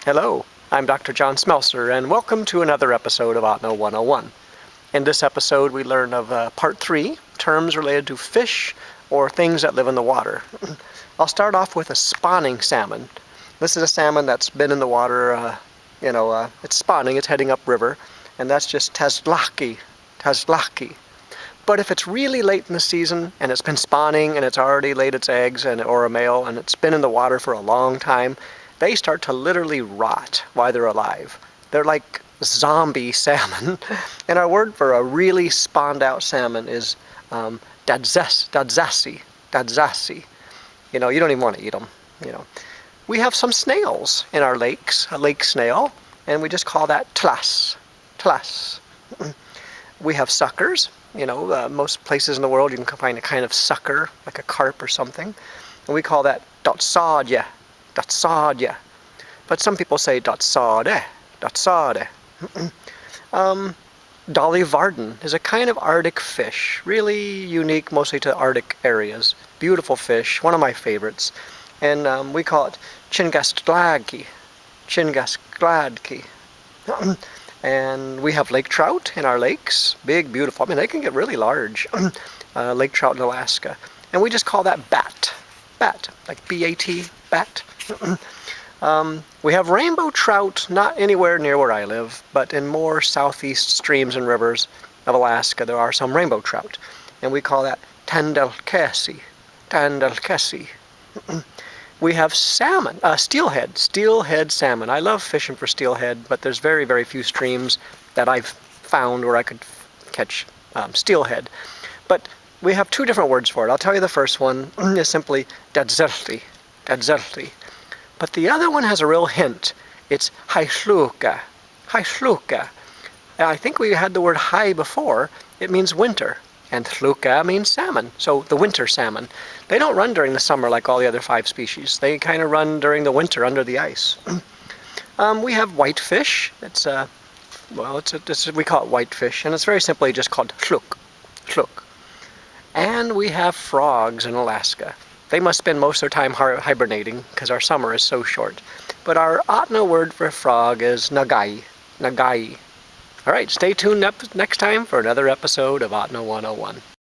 Hello, I'm Dr. John Smelcer, and welcome to another episode of Ahtna 101. In this episode, we learn of Part 3, terms related to fish or things that live in the water. I'll start off with a spawning salmon. This is a salmon that's been in the water, it's spawning, it's heading upriver, and that's just tazlaki. But if it's really late in the season and it's been spawning and it's already laid its eggs or a male and it's been in the water for a long time, they start to literally rot while they're alive. They're like zombie salmon. And our word for a really spawned out salmon is dadzasi. You don't even want to eat them. We have some snails in our lakes, a lake snail, and we just call that tlas. We have suckers. Most places in the world you can find a kind of sucker, like a carp or something. And we call that dotsadje. But some people say dotsade. Dolly Varden is a kind of Arctic fish, really unique mostly to Arctic areas. Beautiful fish, one of my favorites. And we call it chingasgladki. And we have lake trout in our lakes, big, beautiful. I mean, they can get really large, lake trout in Alaska. And we just call that bat, like B-A-T, bat. We have rainbow trout, not anywhere near where I live, but in more southeast streams and rivers of Alaska, there are some rainbow trout. And we call that tandelkesi. We have salmon, steelhead salmon. I love fishing for steelhead, but there's very, very few streams that I've found where I could catch steelhead. But we have two different words for it. I'll tell you the first one is simply dadzerti. But the other one has a real hint. It's haisluka. I think we had the word hai before. It means winter. And hluka means salmon, so the winter salmon. They don't run during the summer like all the other 5 species. They kind of run during the winter under the ice. We have whitefish. We call it whitefish, and it's very simply just called hluk. And we have frogs in Alaska. They must spend most of their time hibernating because our summer is so short. But our Ahtna word for frog is nagai. All right, stay tuned up next time for another episode of Ahtna 101.